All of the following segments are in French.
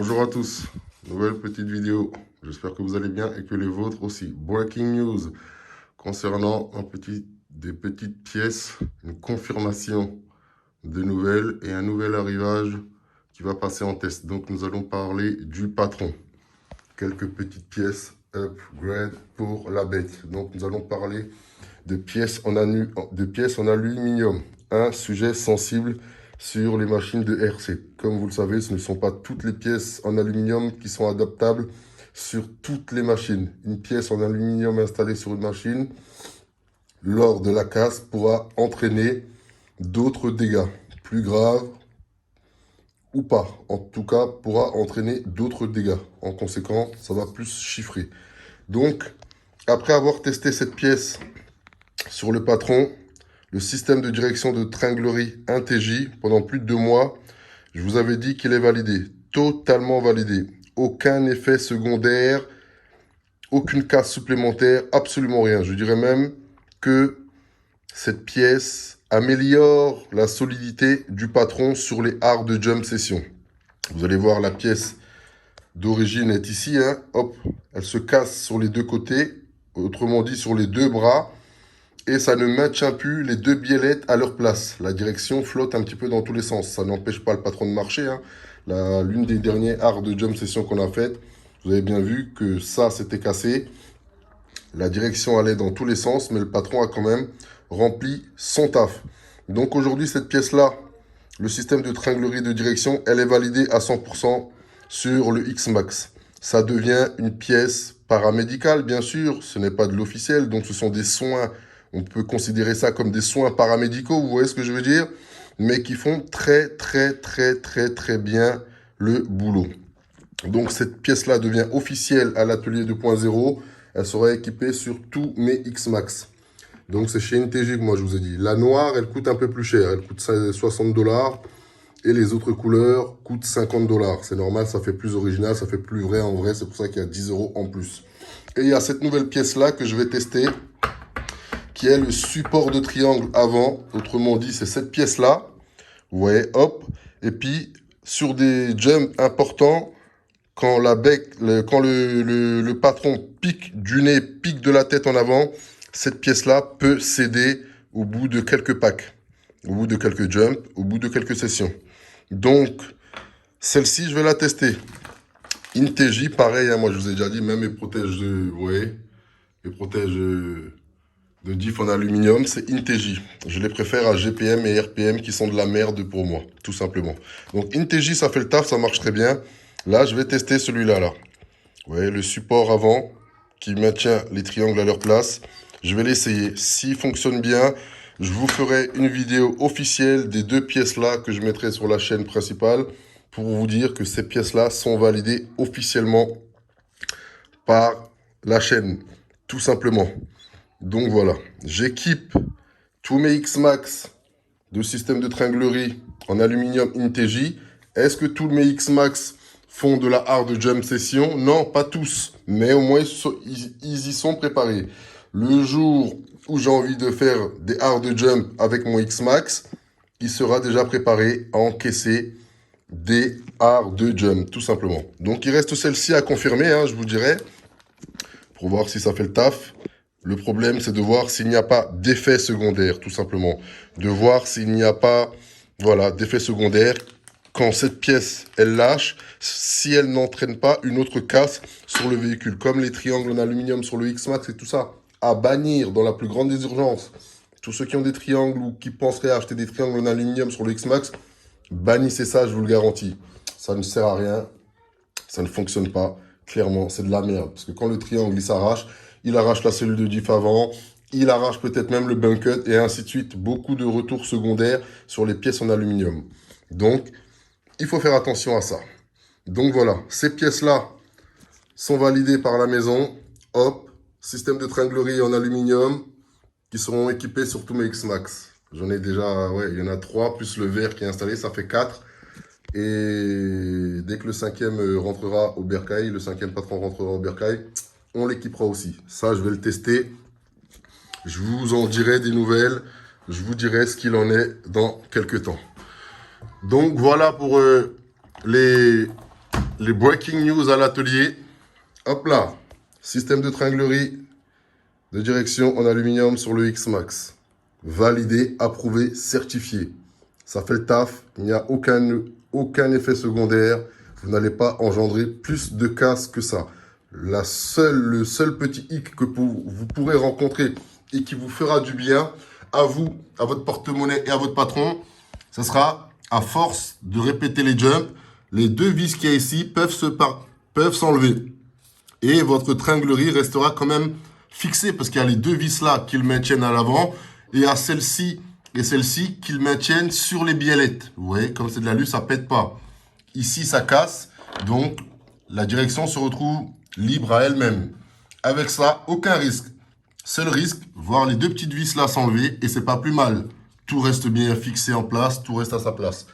Bonjour à tous, nouvelle petite vidéo. J'espère que vous allez bien et que les vôtres aussi. Breaking news concernant des petites pièces, une confirmation de nouvelles et un nouvel arrivage qui va passer en test. Donc nous allons parler du patron. Quelques petites pièces upgrade pour la bête. Donc nous allons parler de de pièces en aluminium. Un sujet sensible sur les machines de RC. Comme vous le savez, ce ne sont pas toutes les pièces en aluminium qui sont adaptables sur toutes les machines. Une pièce en aluminium installée sur une machine, lors de la casse, pourra entraîner d'autres dégâts, plus graves ou pas. En tout cas, pourra entraîner d'autres dégâts. En conséquence, ça va plus chiffrer. Donc, après avoir testé cette pièce sur le patron, le système de direction de tringlerie InteJ pendant plus de 2 mois, je vous avais dit qu'il est validé, totalement validé. Aucun effet secondaire, aucune casse supplémentaire, absolument rien. Je dirais même que cette pièce améliore la solidité du patron sur les hard jump session. Vous allez voir, la pièce d'origine est ici, hein. Hop, elle se casse sur les deux côtés, autrement dit sur les deux bras. Et ça ne maintient plus les deux biellettes à leur place. La direction flotte un petit peu dans tous les sens. Ça n'empêche pas le patron de marcher, hein. L'une des dernières hard jump sessions qu'on a faites, vous avez bien vu que ça s'était cassé. La direction allait dans tous les sens, mais le patron a quand même rempli son taf. Donc aujourd'hui, cette pièce-là, le système de tringlerie de direction, elle est validée à 100% sur le X-Max. Ça devient une pièce paramédicale, bien sûr. Ce n'est pas de l'officiel, donc ce sont des soins. On peut considérer ça comme des soins paramédicaux, vous voyez ce que je veux dire? Mais qui font très bien le boulot. Donc cette pièce-là devient officielle à l'atelier 2.0. Elle sera équipée sur tous mes X-Max. Donc c'est chez InteJ que moi je vous ai dit. La noire, elle coûte un peu plus cher. Elle coûte 60 $. Et les autres couleurs coûtent 50 $. C'est normal, ça fait plus original, ça fait plus vrai en vrai. C'est pour ça qu'il y a 10 € en plus. Et il y a cette nouvelle pièce-là que je vais tester, qui est le support de triangle avant. Autrement dit, c'est cette pièce-là. Vous voyez, hop. Et puis, sur des jumps importants, quand le patron pique du nez, pique de la tête en avant, cette pièce-là peut céder au bout de quelques packs, au bout de quelques jumps, au bout de quelques sessions. Donc, celle-ci, je vais la tester. InteJ, pareil, hein, moi je vous ai déjà dit, même mes protèges vous voyez, mes protèges de diff en aluminium, c'est InteJ. Je les préfère à GPM et RPM qui sont de la merde pour moi, tout simplement. Donc InteJ, ça fait le taf, ça marche très bien. Là, je vais tester celui-là, là. Vous voyez, le support avant qui maintient les triangles à leur place. Je vais l'essayer. S'il fonctionne bien, je vous ferai une vidéo officielle des deux pièces-là que je mettrai sur la chaîne principale pour vous dire que ces pièces-là sont validées officiellement par la chaîne, tout simplement. Donc voilà, j'équipe tous mes X-Max de système de tringlerie en aluminium InteJ. Est-ce que tous mes X-Max font de la hard jump session? Non, pas tous, mais au moins ils y sont préparés. Le jour où j'ai envie de faire des hard jump avec mon X-Max, il sera déjà préparé à encaisser des hard jump, tout simplement. Donc il reste celle-ci à confirmer, hein, je vous dirai, pour voir si ça fait le taf. Le problème, c'est de voir s'il n'y a pas d'effet secondaire, tout simplement. De voir s'il n'y a pas, voilà, d'effet secondaire. Quand cette pièce, elle lâche, si elle n'entraîne pas une autre casse sur le véhicule, comme les triangles en aluminium sur le X-Max et tout ça, à bannir dans la plus grande des urgences. Tous ceux qui ont des triangles ou qui penseraient acheter des triangles en aluminium sur le X-Max, bannissez ça, je vous le garantis. Ça ne sert à rien, ça ne fonctionne pas. Clairement, c'est de la merde. Parce que quand le triangle, il arrache la cellule de diff avant, il arrache peut-être même le bunket et ainsi de suite. Beaucoup de retours secondaires sur les pièces en aluminium. Donc, il faut faire attention à ça. Donc voilà, ces pièces-là sont validées par la maison. Hop, système de tringlerie en aluminium qui seront équipés sur tous mes X-Max. J'en ai déjà, ouais, il y en a 3 plus le verre qui est installé, ça fait 4. Et dès que le cinquième rentrera au bercail, le cinquième patron rentrera au bercail, on l'équipera aussi. Ça, je vais le tester. Je vous en dirai des nouvelles. Je vous dirai ce qu'il en est dans quelques temps. Donc voilà pour les les breaking news à l'atelier. Hop là, système de tringlerie de direction en aluminium sur le X-Max. Validé, approuvé, certifié. Ça fait le taf, il n'y a aucun effet secondaire. Vous n'allez pas engendrer plus de casse que ça. Le seul petit hic que vous pourrez rencontrer et qui vous fera du bien, à vous, à votre porte-monnaie et à votre patron, ce sera à force de répéter les jumps, les deux vis qu'il y a ici peuvent s'enlever. Et votre tringlerie restera quand même fixée parce qu'il y a les deux vis là qui le maintiennent à l'avant et à celle-ci et celle-ci qui le maintiennent sur les biellettes. Vous voyez, comme c'est de l'alu, ça pète pas. Ici, ça casse, donc la direction se retrouve libre à elle-même. Avec ça, aucun risque. Seul risque, voir les deux petites vis là s'enlever et c'est pas plus mal. Tout reste bien fixé en place, tout reste à sa place.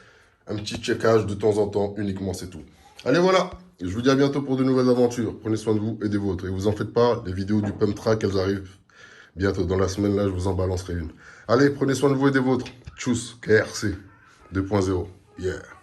Un petit checkage de temps en temps, uniquement, c'est tout. Allez, voilà. Je vous dis à bientôt pour de nouvelles aventures. Prenez soin de vous et des vôtres. Et vous en faites pas, les vidéos du Pump Track, elles arrivent bientôt. Dans la semaine, là, je vous en balancerai une. Allez, prenez soin de vous et des vôtres. Tchuss, KRC 2.0. Yeah.